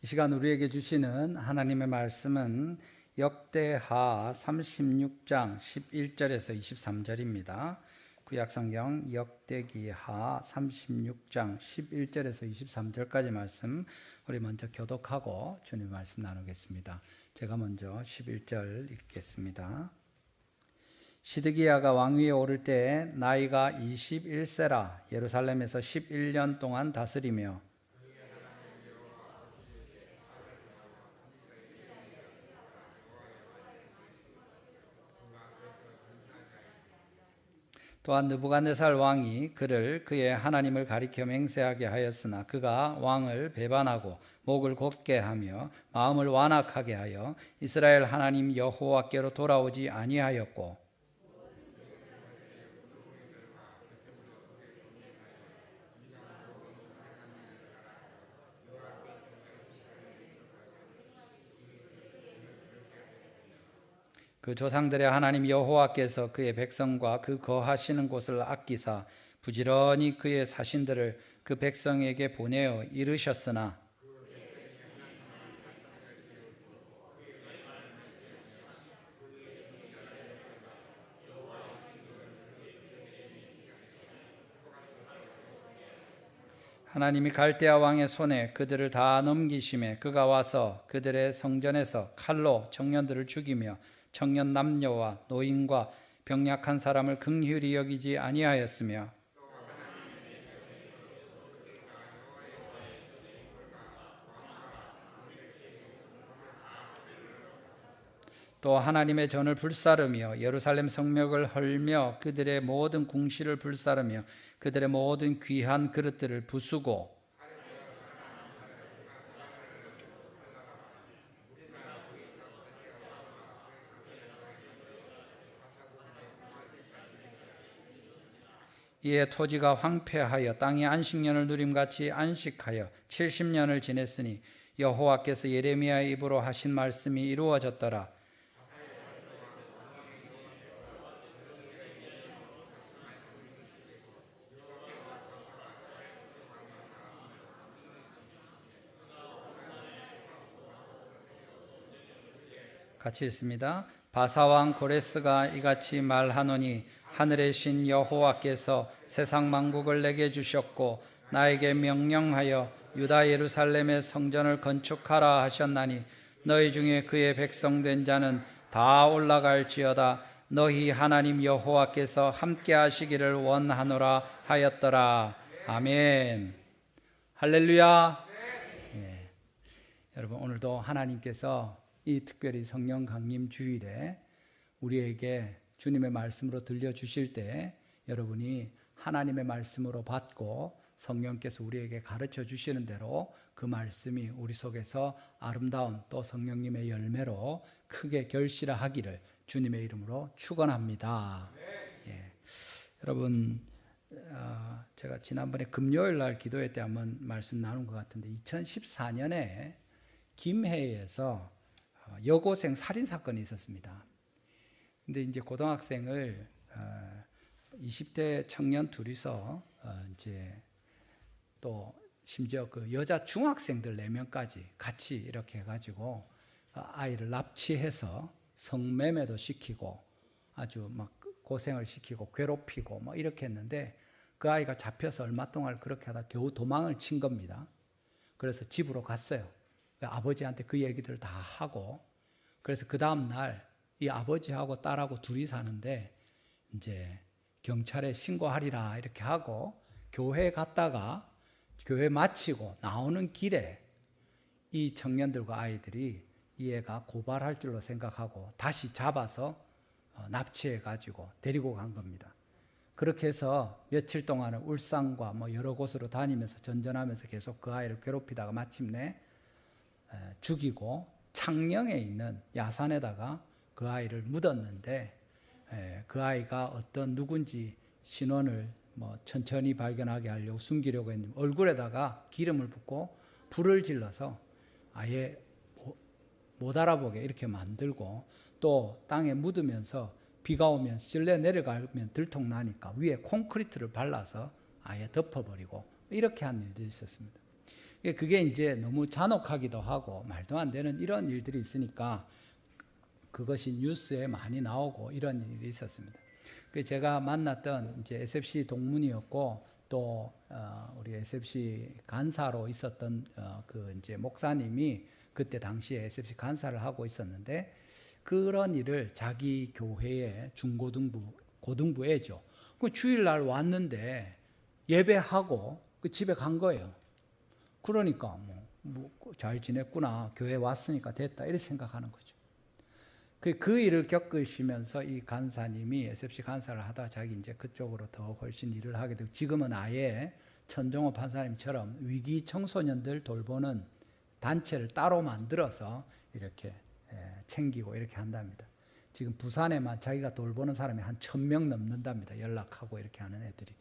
이 시간 우리에게 주시는 하나님의 말씀은 역대하 36장 11절에서 23절입니다. 구약성경 역대기하 36장 11절에서 23절까지 말씀 우리 먼저 교독하고 주님의 말씀 나누겠습니다. 제가 먼저 11절 읽겠습니다. 시드기야가 왕위에 오를 때 나이가 21세라 예루살렘에서 11년 동안 다스리며 또한 느부갓네살 왕이 그를 그의 하나님을 가리켜 맹세하게 하였으나 그가 왕을 배반하고 목을 곧게 하며 마음을 완악하게 하여 이스라엘 하나님 여호와께로 돌아오지 아니하였고 그 조상들의 하나님 여호와께서 그의 백성과 그 거하시는 곳을 아끼사 부지런히 그의 사신들을 그 백성에게 보내어 이르셨으나 하나님이 갈대아 왕의 손에 그들을 다 넘기심에 그가 와서 그들의 성전에서 칼로 청년들을 죽이며 청년 남녀와 노인과 병약한 사람을 긍휼히 여기지 아니하였으며 또 하나님의 전을 불사르며 예루살렘 성벽을 헐며 그들의 모든 궁시를 불사르며 그들의 모든 귀한 그릇들을 부수고 이에 토지가 황폐하여 땅이 안식년을 누림같이 안식하여 70년을 지냈으니 여호와께서 예레미야의 입으로 하신 말씀이 이루어졌더라. 같이 읽습니다. 바사왕 고레스가 이같이 말하노니 하늘의 신 여호와께서 세상 만국을 내게 주셨고 나에게 명령하여 유다 예루살렘의 성전을 건축하라 하셨나니 너희 중에 그의 백성된 자는 다 올라갈지어다. 너희 하나님 여호와께서 함께 하시기를 원하노라 하였더라. 아멘. 할렐루야. 예. 여러분 오늘도 하나님께서 이 특별히 성령 강림 주일에 우리에게 주님의 말씀으로 들려주실 때 여러분이 하나님의 말씀으로 받고 성령께서 우리에게 가르쳐 주시는 대로 그 말씀이 우리 속에서 아름다운 또 성령님의 열매로 크게 결실하기를 주님의 이름으로 축원합니다. 예. 여러분 제가 지난번에 금요일 날 기도회 때 한번 말씀 나눈 것 같은데 2014년에 김해에서 여고생 살인 사건이 있었습니다. 근데 이제 고등학생을 20대 청년 둘이서 이제 또 심지어 그 여자 중학생들 4명까지 같이 이렇게 해가지고 아이를 납치해서 성매매도 시키고 아주 막 고생을 시키고 괴롭히고 뭐 이렇게 했는데 그 아이가 잡혀서 얼마 동안 그렇게 하다 겨우 도망을 친 겁니다. 그래서 집으로 갔어요. 아버지한테 그 얘기들을 다 하고 그래서 그 다음 날 이 아버지하고 딸하고 둘이 사는데 이제 경찰에 신고하리라 이렇게 하고 교회 갔다가 교회 마치고 나오는 길에 이 청년들과 아이들이 이 애가 고발할 줄로 생각하고 다시 잡아서 납치해 가지고 데리고 간 겁니다. 그렇게 해서 며칠 동안은 울산과 뭐 여러 곳으로 다니면서 전전하면서 계속 그 아이를 괴롭히다가 마침내 죽이고 창녕에 있는 야산에다가 그 아이를 묻었는데 그 아이가 어떤 누군지 신원을 뭐 천천히 발견하게 하려고 숨기려고 했는데 얼굴에다가 기름을 붓고 불을 질러서 아예 못 알아보게 이렇게 만들고 또 땅에 묻으면서 비가 오면 실내 내려가면 들통나니까 위에 콘크리트를 발라서 아예 덮어버리고 이렇게 한 일도 있었습니다. 그게 이제 너무 잔혹하기도 하고 말도 안 되는 이런 일들이 있으니까 그것이 뉴스에 많이 나오고 이런 일이 있었습니다. 제가 만났던 이제 SFC 동문이었고 또 우리 SFC 간사로 있었던 그 이제 목사님이 그때 당시에 SFC 간사를 하고 있었는데 그런 일을 자기 교회의 중고등부, 고등부회죠. 그 주일날 왔는데 예배하고 그 집에 간 거예요. 그러니까 뭐 잘 지냈구나, 교회 왔으니까 됐다 이렇게 생각하는 거죠. 그 일을 겪으시면서 이 간사님이 SFC 간사를 하다 자기 이제 그쪽으로 더 훨씬 일을 하게 되고 지금은 아예 천종호 판사님처럼 위기 청소년들 돌보는 단체를 따로 만들어서 이렇게 챙기고 이렇게 한답니다. 지금 부산에만 자기가 돌보는 사람이 한 1000명 넘는답니다. 연락하고 이렇게 하는 애들이.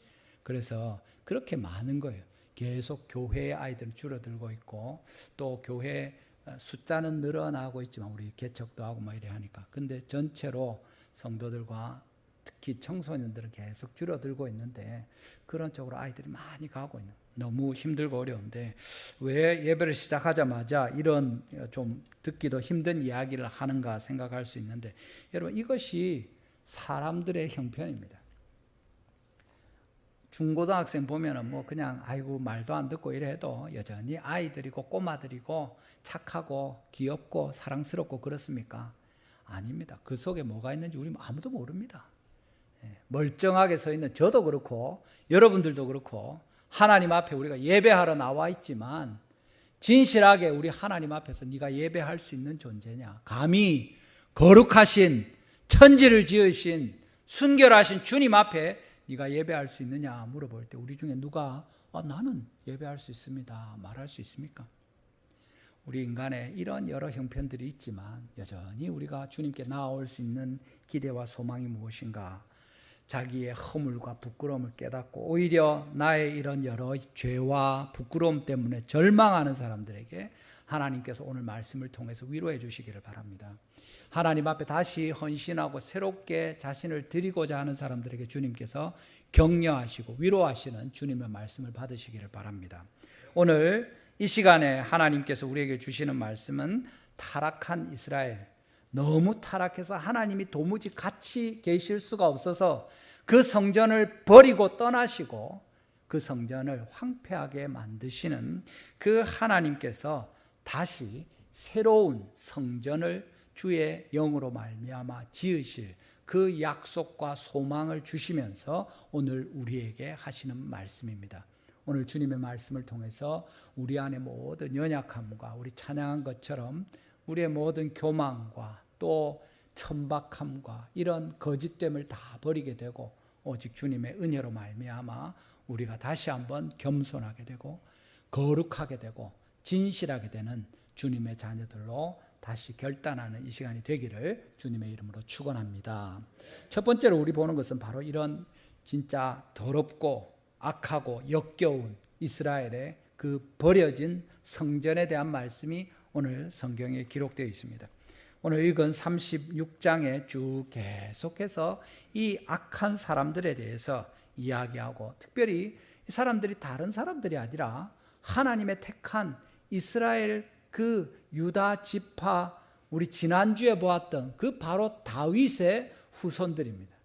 그래서 그렇게 많은 거예요. 계속 교회의 아이들은 줄어들고 있고 또 교회 숫자는 늘어나고 있지만 우리 개척도 하고 뭐 이래 하니까 근데 전체로 성도들과 특히 청소년들은 계속 줄어들고 있는데 그런 쪽으로 아이들이 많이 가고 있는 너무 힘들고 어려운데 왜 예배를 시작하자마자 이런 좀 듣기도 힘든 이야기를 하는가 생각할 수 있는데 여러분 이것이 사람들의 형편입니다. 중고등학생 보면은 뭐 그냥 아이고 말도 안 듣고 이래 해도 여전히 아이들이고 꼬마들이고 착하고 귀엽고 사랑스럽고 그렇습니까? 아닙니다. 그 속에 뭐가 있는지 우리 아무도 모릅니다. 멀쩡하게 서 있는 저도 그렇고 여러분들도 그렇고 하나님 앞에 우리가 예배하러 나와 있지만 진실하게 우리 하나님 앞에서 네가 예배할 수 있는 존재냐? 감히 거룩하신 천지를 지으신 순결하신 주님 앞에 네가 예배할 수 있느냐 물어볼 때 우리 중에 누가 나는 예배할 수 있습니다 말할 수 있습니까? 우리 인간의 이런 여러 형편들이 있지만 여전히 우리가 주님께 나아올 수 있는 기대와 소망이 무엇인가? 자기의 허물과 부끄러움을 깨닫고 오히려 나의 이런 여러 죄와 부끄러움 때문에 절망하는 사람들에게 하나님께서 오늘 말씀을 통해서 위로해 주시기를 바랍니다. 하나님 앞에 다시 헌신하고 새롭게 자신을 드리고자 하는 사람들에게 주님께서 격려하시고 위로하시는 주님의 말씀을 받으시기를 바랍니다. 오늘 이 시간에 하나님께서 우리에게 주시는 말씀은 타락한 이스라엘, 너무 타락해서 하나님이 도무지 같이 계실 수가 없어서 그 성전을 버리고 떠나시고 그 성전을 황폐하게 만드시는 그 하나님께서 다시 새로운 성전을 주의 영으로 말미암아 지으실 그 약속과 소망을 주시면서 오늘 우리에게 하시는 말씀입니다. 오늘 주님의 말씀을 통해서 우리 안의 모든 연약함과 우리 찬양한 것처럼 우리의 모든 교만과 또 천박함과 이런 거짓됨을 다 버리게 되고 오직 주님의 은혜로 말미암아 우리가 다시 한번 겸손하게 되고 거룩하게 되고 진실하게 되는 주님의 자녀들로 다시 결단하는 이 시간이 되기를 주님의 이름으로 축원합니다. 첫 번째로 우리 보는 것은 바로 이런 진짜 더럽고 악하고 역겨운 이스라엘의 그 버려진 성전에 대한 말씀이 오늘 성경에 기록되어 있습니다. 오늘 읽은 36장에 쭉 계속해서 이 악한 사람들에 대해서 이야기하고 특별히 이 사람들이 다른 사람들이 아니라 하나님의 택한 이스라엘 그 유다 지파 우리 지난주에 보았던 그 바로 다윗의 후손들입니다.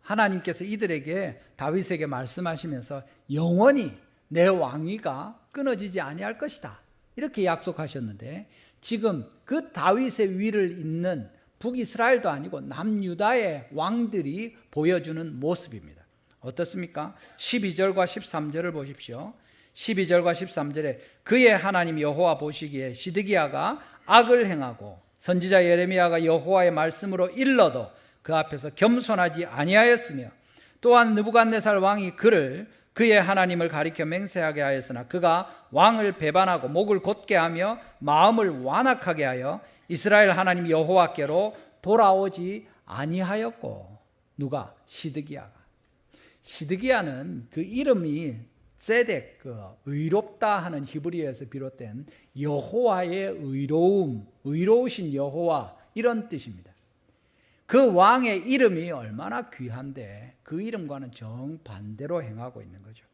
하나님께서 이들에게 다윗에게 말씀하시면서 영원히 내 왕위가 끊어지지 아니할 것이다 이렇게 약속하셨는데 지금 그 다윗의 위를 잇는 북이스라엘도 아니고 남유다의 왕들이 보여주는 모습입니다. 어떻습니까? 12절과 13절을 보십시오. 12절과 13절에 그의 하나님 여호와 보시기에 시드기야가 악을 행하고 선지자 예레미야가 여호와의 말씀으로 일러도 그 앞에서 겸손하지 아니하였으며 또한 느부갓네살 왕이 그의 하나님을 가리켜 맹세하게 하였으나 그가 왕을 배반하고 목을 곧게 하며 마음을 완악하게 하여 이스라엘 하나님 여호와께로 돌아오지 아니하였고 누가? 시드기야는 그 이름이 세덱, 의롭다 하는 히브리어에서 비롯된 여호와의 의로우신 여호와 이런 뜻입니다. 그 왕의 이름이 얼마나 귀한데 그 이름과는 정반대로 행하고 있는 거죠.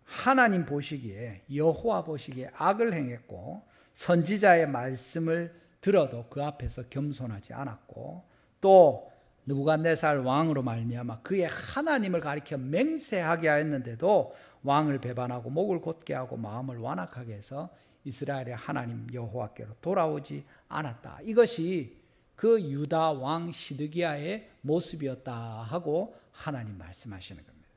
하나님 보시기에, 여호와 보시기에 악을 행했고 선지자의 말씀을 들어도 그 앞에서 겸손하지 않았고, 또 느부갓네살 왕으로 말미암아 그의 하나님을 가리켜 맹세하게 하였는데도 왕을 배반하고 목을 곧게 하고 마음을 완악하게 해서 이스라엘의 하나님 여호와께로 돌아오지 않았다. 이것이 그 유다 왕 시드기야의 모습이었다 하고 하나님 말씀하시는 겁니다.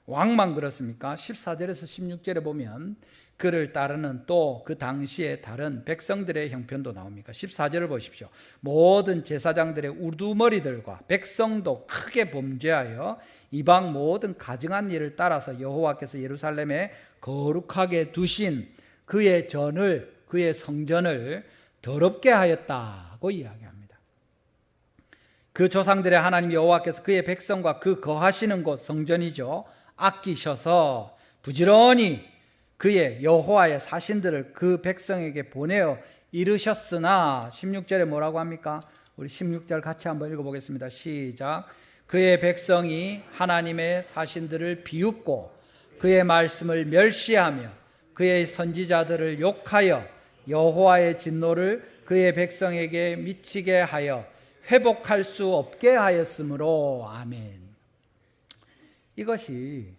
왕만 그렇습니까? 14절에서 16절에 보면 그를 따르는 또 그 당시에 다른 백성들의 형편도 나옵니까? 14절을 보십시오. 모든 제사장들의 우두머리들과 백성도 크게 범죄하여 이방 모든 가증한 일을 따라서 여호와께서 예루살렘에 거룩하게 두신 그의 전을, 그의 성전을 더럽게 하였다고 이야기합니다. 그 조상들의 하나님 여호와께서 그의 백성과 그 거하시는 곳 성전이죠, 아끼셔서 부지런히 그의 여호와의 사신들을 그 백성에게 보내어 이르셨으나, 16절에 뭐라고 합니까? 우리 16절 같이 한번 읽어보겠습니다. 시작. 그의 백성이 하나님의 사신들을 비웃고 그의 말씀을 멸시하며 그의 선지자들을 욕하여 여호와의 진노를 그의 백성에게 미치게 하여 회복할 수 없게 하였으므로. 아멘. 이것이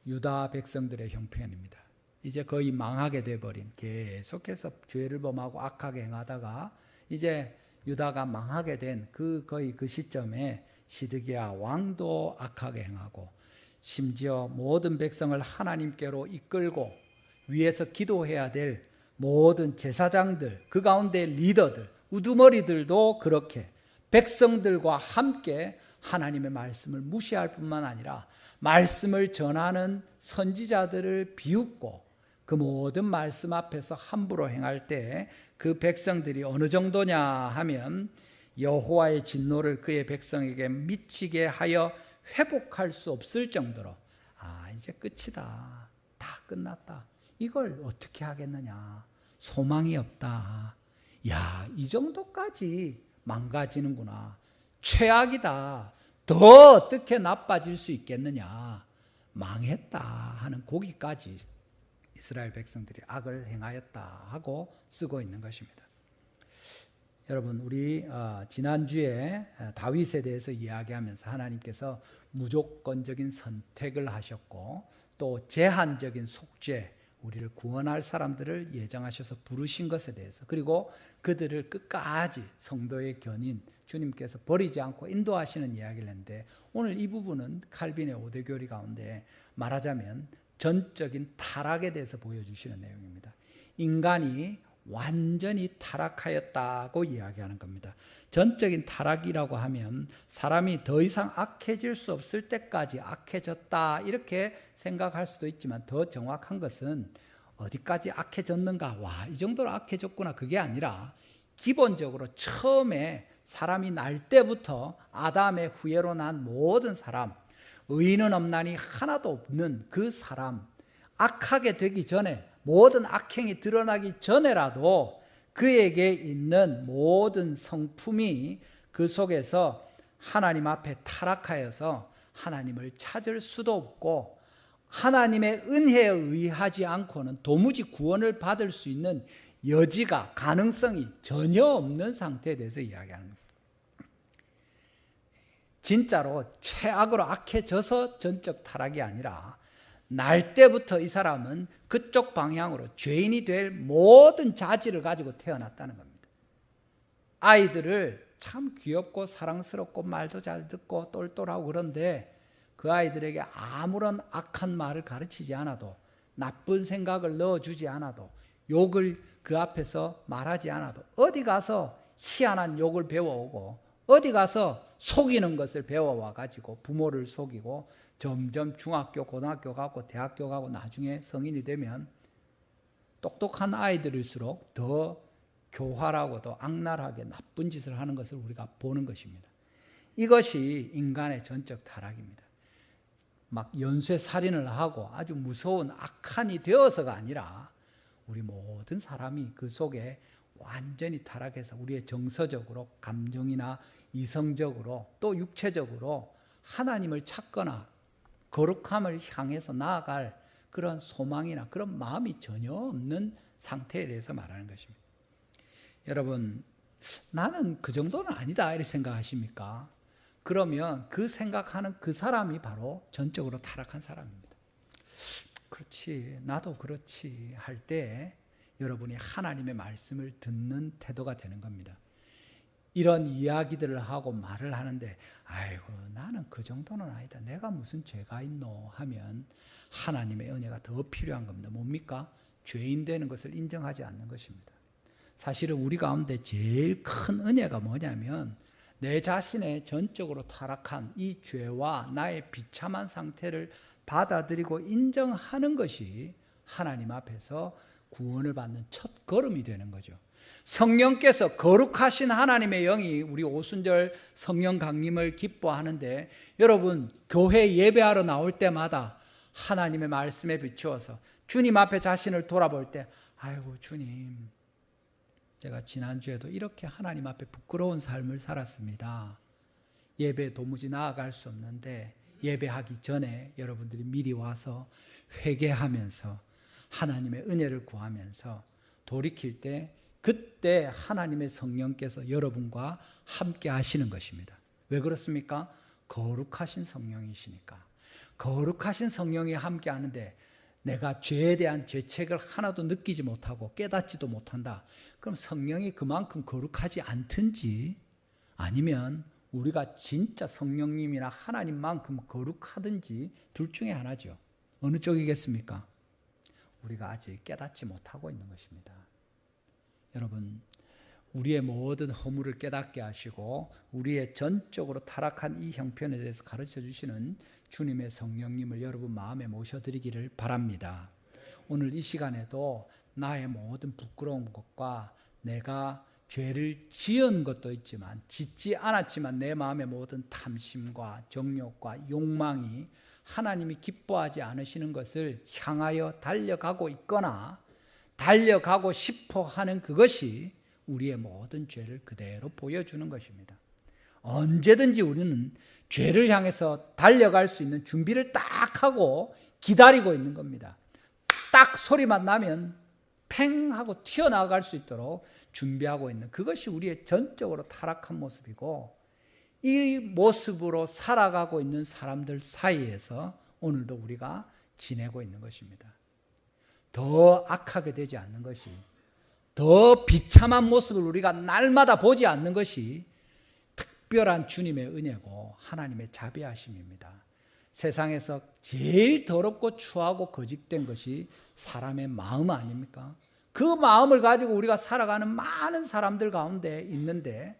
유다 백성들의 형편입니다. 이제 거의 망하게 돼버린, 계속해서 죄를 범하고 악하게 행하다가 이제 유다가 망하게 된 거의 그 시점에 시드기야 왕도 악하게 행하고 심지어 모든 백성을 하나님께로 이끌고 위에서 기도해야 될 모든 제사장들, 그 가운데 리더들, 우두머리들도 그렇게 백성들과 함께 하나님의 말씀을 무시할 뿐만 아니라 말씀을 전하는 선지자들을 비웃고 그 모든 말씀 앞에서 함부로 행할 때 그 백성들이 어느 정도냐 하면 여호와의 진노를 그의 백성에게 미치게 하여 회복할 수 없을 정도로, 이제 끝이다, 다 끝났다, 이걸 어떻게 하겠느냐, 소망이 없다, 야, 이 정도까지 망가지는구나, 최악이다, 더 어떻게 나빠질 수 있겠느냐, 망했다 하는 고기까지 이스라엘 백성들이 악을 행하였다 하고 쓰고 있는 것입니다. 여러분, 우리 지난주에 다윗에 대해서 이야기하면서 하나님께서 무조건적인 선택을 하셨고 또 제한적인 속죄, 우리를 구원할 사람들을 예정하셔서 부르신 것에 대해서, 그리고 그들을 끝까지 성도의 견인 주님께서 버리지 않고 인도하시는 이야기를 했는데, 오늘 이 부분은 칼빈의 5대 교리 가운데 말하자면 전적인 타락에 대해서 보여주시는 내용입니다. 인간이 완전히 타락하였다고 이야기하는 겁니다. 전적인 타락이라고 하면 사람이 더 이상 악해질 수 없을 때까지 악해졌다 이렇게 생각할 수도 있지만, 더 정확한 것은 어디까지 악해졌는가, 와, 이 정도로 악해졌구나, 그게 아니라 기본적으로 처음에 사람이 날 때부터 아담의 후예로 난 모든 사람, 의인은 없나니 하나도 없는 그 사람, 악하게 되기 전에, 모든 악행이 드러나기 전에라도 그에게 있는 모든 성품이 그 속에서 하나님 앞에 타락하여서 하나님을 찾을 수도 없고 하나님의 은혜에 의하지 않고는 도무지 구원을 받을 수 있는 여지가, 가능성이 전혀 없는 상태에 대해서 이야기하는 거예요. 진짜로 최악으로 악해져서 전적 타락이 아니라 날 때부터 이 사람은 그쪽 방향으로 죄인이 될 모든 자질을 가지고 태어났다는 겁니다. 아이들을 참 귀엽고 사랑스럽고 말도 잘 듣고 똘똘하고 그런데 그 아이들에게 아무런 악한 말을 가르치지 않아도, 나쁜 생각을 넣어주지 않아도, 욕을 그 앞에서 말하지 않아도, 어디 가서 희한한 욕을 배워오고 어디 가서 속이는 것을 배워와 가지고 부모를 속이고 점점 중학교, 고등학교 가고 대학교 가고 나중에 성인이 되면 똑똑한 아이들일수록 더 교활하고도 악랄하게 나쁜 짓을 하는 것을 우리가 보는 것입니다. 이것이 인간의 전적 타락입니다. 막 연쇄살인을 하고 아주 무서운 악한이 되어서가 아니라 우리 모든 사람이 그 속에 완전히 타락해서 우리의 정서적으로, 감정이나 이성적으로 또 육체적으로 하나님을 찾거나 거룩함을 향해서 나아갈 그런 소망이나 그런 마음이 전혀 없는 상태에 대해서 말하는 것입니다. 여러분, 나는 그 정도는 아니다 이렇게 생각하십니까? 그러면 그 생각하는 그 사람이 바로 전적으로 타락한 사람입니다. 그렇지, 나도 그렇지 할 때 여러분이 하나님의 말씀을 듣는 태도가 되는 겁니다. 이런 이야기들을 하고 말을 하는데 아이고 나는 그 정도는 아니다, 내가 무슨 죄가 있노 하면 하나님의 은혜가 더 필요한 겁니다. 뭡니까? 죄인 되는 것을 인정하지 않는 것입니다. 사실은 우리 가운데 제일 큰 은혜가 뭐냐면 내 자신의 전적으로 타락한 이 죄와 나의 비참한 상태를 받아들이고 인정하는 것이 하나님 앞에서 구원을 받는 첫 걸음이 되는 거죠. 성령께서 거룩하신 하나님의 영이 우리 오순절 성령 강림을 기뻐하는데 여러분 교회 예배하러 나올 때마다 하나님의 말씀에 비추어서 주님 앞에 자신을 돌아볼 때 아이고 주님, 제가 지난주에도 이렇게 하나님 앞에 부끄러운 삶을 살았습니다. 예배에 도무지 나아갈 수 없는데 예배하기 전에 여러분들이 미리 와서 회개하면서 하나님의 은혜를 구하면서 돌이킬 때 그때 하나님의 성령께서 여러분과 함께 하시는 것입니다. 왜 그렇습니까? 거룩하신 성령이시니까. 거룩하신 성령이 함께 하는데 내가 죄에 대한 죄책을 하나도 느끼지 못하고 깨닫지도 못한다. 그럼 성령이 그만큼 거룩하지 않든지 아니면 우리가 진짜 성령님이나 하나님만큼 거룩하든지 둘 중에 하나죠. 어느 쪽이겠습니까? 우리가 아직 깨닫지 못하고 있는 것입니다. 여러분, 우리의 모든 허물을 깨닫게 하시고 우리의 전적으로 타락한 이 형편에 대해서 가르쳐 주시는 주님의 성령님을 여러분 마음에 모셔드리기를 바랍니다. 오늘 이 시간에도 나의 모든 부끄러운 것과 내가 죄를 지은 것도 있지만 짓지 않았지만 내 마음의 모든 탐심과 정욕과 욕망이 하나님이 기뻐하지 않으시는 것을 향하여 달려가고 있거나 달려가고 싶어 하는 그것이 우리의 모든 죄를 그대로 보여주는 것입니다. 언제든지 우리는 죄를 향해서 달려갈 수 있는 준비를 딱 하고 기다리고 있는 겁니다. 딱 소리만 나면 팽 하고 튀어나갈 수 있도록 준비하고 있는 그것이 우리의 전적으로 타락한 모습이고 이 모습으로 살아가고 있는 사람들 사이에서 오늘도 우리가 지내고 있는 것입니다. 더 악하게 되지 않는 것이, 더 비참한 모습을 우리가 날마다 보지 않는 것이 특별한 주님의 은혜고 하나님의 자비하심입니다. 세상에서 제일 더럽고 추하고 거짓된 것이 사람의 마음 아닙니까? 그 마음을 가지고 우리가 살아가는 많은 사람들 가운데 있는데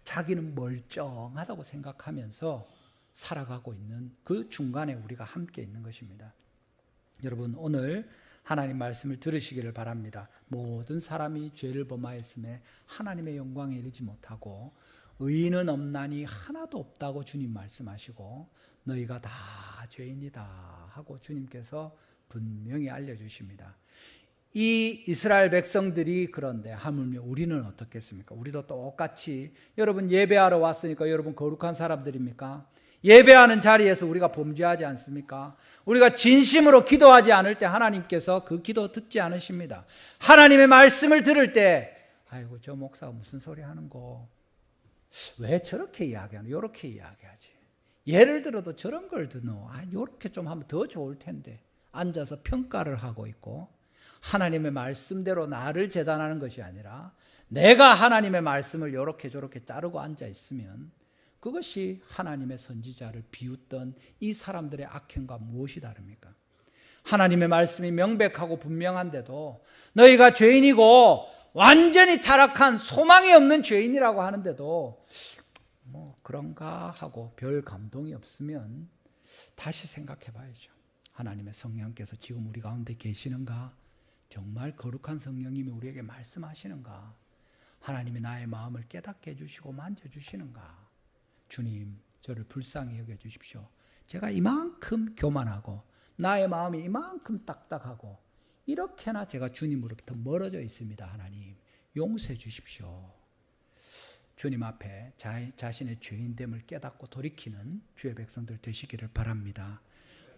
자기는 멀쩡하다고 생각하면서 살아가고 있는 그 중간에 우리가 함께 있는 것입니다. 여러분, 오늘 하나님 말씀을 들으시기를 바랍니다. 모든 사람이 죄를 범하였음에 하나님의 영광에 이르지 못하고 의인은 없나니 하나도 없다고 주님 말씀하시고 너희가 다 죄인이다 하고 주님께서 분명히 알려주십니다. 이 이스라엘 백성들이 그런데 하물며 우리는 어떻겠습니까? 우리도 똑같이 여러분 예배하러 왔으니까 여러분 거룩한 사람들입니까? 예배하는 자리에서 우리가 범죄하지 않습니까? 우리가 진심으로 기도하지 않을 때 하나님께서 그 기도 듣지 않으십니다. 하나님의 말씀을 들을 때 아이고 저 목사가 무슨 소리 하는 거, 왜 저렇게 이야기하노? 요렇게 이야기하지. 예를 들어도 저런 걸 듣노? 요렇게 좀 하면 더 좋을 텐데 앉아서 평가를 하고 있고 하나님의 말씀대로 나를 재단하는 것이 아니라 내가 하나님의 말씀을 요렇게 저렇게 자르고 앉아 있으면 그것이 하나님의 선지자를 비웃던 이 사람들의 악행과 무엇이 다릅니까? 하나님의 말씀이 명백하고 분명한데도 너희가 죄인이고 완전히 타락한 소망이 없는 죄인이라고 하는데도 뭐 그런가 하고 별 감동이 없으면 다시 생각해 봐야죠. 하나님의 성령께서 지금 우리 가운데 계시는가? 정말 거룩한 성령님이 우리에게 말씀하시는가? 하나님이 나의 마음을 깨닫게 해주시고 만져주시는가? 주님, 저를 불쌍히 여겨주십시오. 제가 이만큼 교만하고 나의 마음이 이만큼 딱딱하고 이렇게나 제가 주님으로부터 멀어져 있습니다. 하나님, 용서해 주십시오. 주님 앞에 자신의 죄인됨을 깨닫고 돌이키는 주의 백성들 되시기를 바랍니다.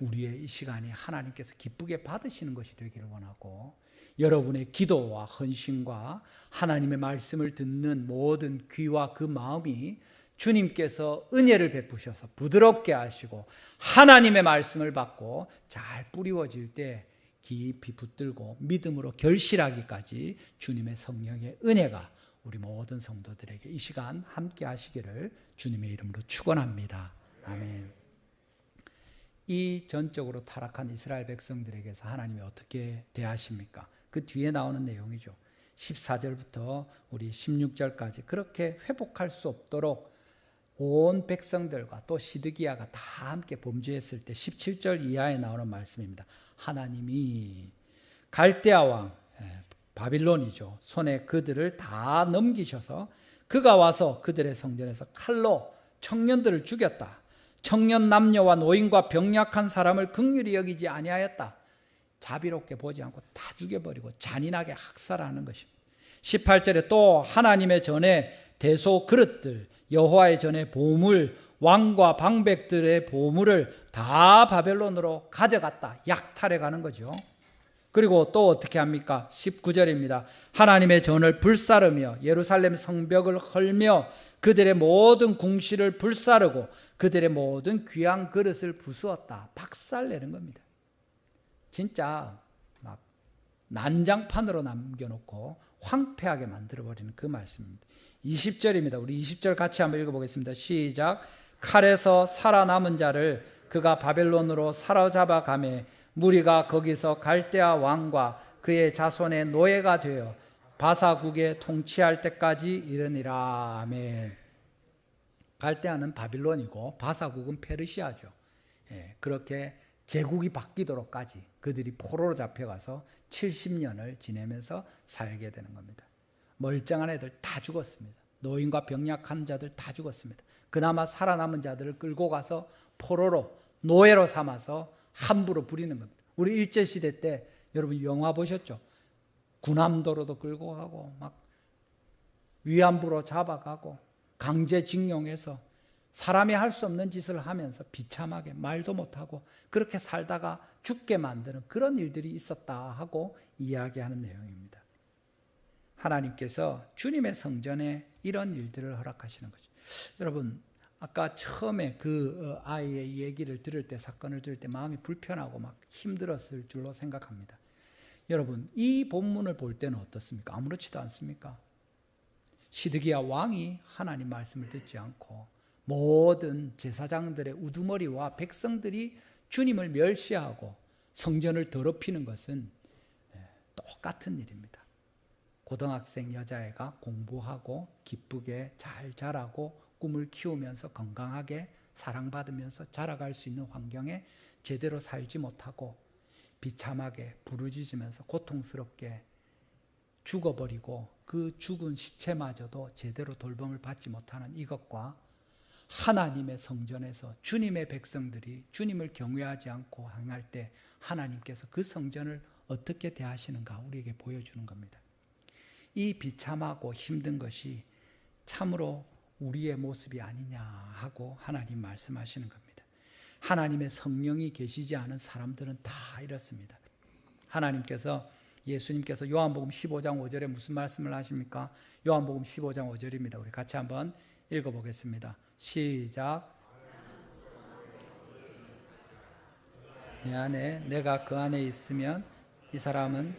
우리의 이 시간이 하나님께서 기쁘게 받으시는 것이 되기를 원하고, 여러분의 기도와 헌신과 하나님의 말씀을 듣는 모든 귀와 그 마음이 주님께서 은혜를 베푸셔서 부드럽게 하시고 하나님의 말씀을 받고 잘 뿌리워질 때 깊이 붙들고 믿음으로 결실하기까지 주님의 성령의 은혜가 우리 모든 성도들에게 이 시간 함께 하시기를 주님의 이름으로 축원합니다. 아멘. 이 전적으로 타락한 이스라엘 백성들에게서 하나님이 어떻게 대하십니까? 그 뒤에 나오는 내용이죠. 14절부터 우리 16절까지 그렇게 회복할 수 없도록 온 백성들과 또 시드기야가 다 함께 범죄했을 때 17절 이하에 나오는 말씀입니다. 하나님이 갈대아 왕 바빌론이죠. 손에 그들을 다 넘기셔서 그가 와서 그들의 성전에서 칼로 청년들을 죽였다. 청년 남녀와 노인과 병약한 사람을 긍휼히 여기지 아니하였다. 자비롭게 보지 않고 다 죽여버리고 잔인하게 학살하는 것입니다. 18절에 또 하나님의 전에 대소 그릇들, 여호와의 전에 보물, 왕과 방백들의 보물을 다 바벨론으로 가져갔다. 약탈해 가는 거죠. 그리고 또 어떻게 합니까? 19절입니다. 하나님의 전을 불사르며 예루살렘 성벽을 헐며 그들의 모든 궁실을 불사르고 그들의 모든 귀한 그릇을 부수었다. 박살내는 겁니다. 진짜 막 난장판으로 남겨놓고 황폐하게 만들어버리는 그 말씀입니다. 20절입니다. 우리 20절 같이 한번 읽어보겠습니다. 시작. 칼에서 살아남은 자를 그가 바벨론으로 사로잡아 가매 무리가 거기서 갈대아 왕과 그의 자손의 노예가 되어 바사국에 통치할 때까지 이르니라. 아멘. 갈대아는 바빌론이고 바사국은 페르시아죠. 그렇게 제국이 바뀌도록까지 그들이 포로로 잡혀가서 70년을 지내면서 살게 되는 겁니다. 멀쩡한 애들 다 죽었습니다. 노인과 병약한 자들 다 죽었습니다. 그나마 살아남은 자들을 끌고 가서 포로로 노예로 삼아서 함부로 부리는 겁니다. 우리 일제시대 때 여러분 영화 보셨죠? 군함도로도 끌고 가고 막 위안부로 잡아가고 강제징용해서 사람이 할 수 없는 짓을 하면서 비참하게 말도 못하고 그렇게 살다가 죽게 만드는 그런 일들이 있었다 하고 이야기하는 내용입니다. 하나님께서 주님의 성전에 이런 일들을 허락하시는 거죠. 여러분 아까 처음에 그 아이의 얘기를 들을 때, 사건을 들을 때 마음이 불편하고 막 힘들었을 줄로 생각합니다. 여러분 이 본문을 볼 때는 어떻습니까? 아무렇지도 않습니까? 시드기야 왕이 하나님 말씀을 듣지 않고 모든 제사장들의 우두머리와 백성들이 주님을 멸시하고 성전을 더럽히는 것은 똑같은 일입니다. 고등학생 여자애가 공부하고 기쁘게 잘 자라고 꿈을 키우면서 건강하게 사랑받으면서 자라갈 수 있는 환경에 제대로 살지 못하고 비참하게 부르짖으면서 고통스럽게 죽어버리고 그 죽은 시체마저도 제대로 돌봄을 받지 못하는 이것과 하나님의 성전에서 주님의 백성들이 주님을 경외하지 않고 행할 때 하나님께서 그 성전을 어떻게 대하시는가 우리에게 보여주는 겁니다. 이 비참하고 힘든 것이 참으로 우리의 모습이 아니냐 하고 하나님 말씀하시는 겁니다. 하나님의 성령이 계시지 않은 사람들은 다 이렇습니다. 하나님께서 예수님께서 요한복음 15장 5절에 무슨 말씀을 하십니까? 요한복음 15장 5절입니다. 우리 같이 한번 읽어보겠습니다. 시작. 내 안에 내가 그 안에 있으면 이 사람은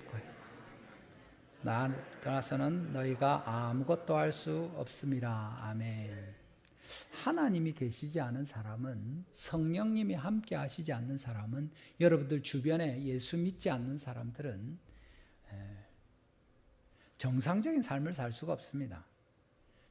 나 떠나서는 너희가 아무것도 할 수 없음이라. 아멘. 하나님이 계시지 않은 사람은, 성령님이 함께 하시지 않는 사람은, 여러분들 주변에 예수 믿지 않는 사람들은 정상적인 삶을 살 수가 없습니다.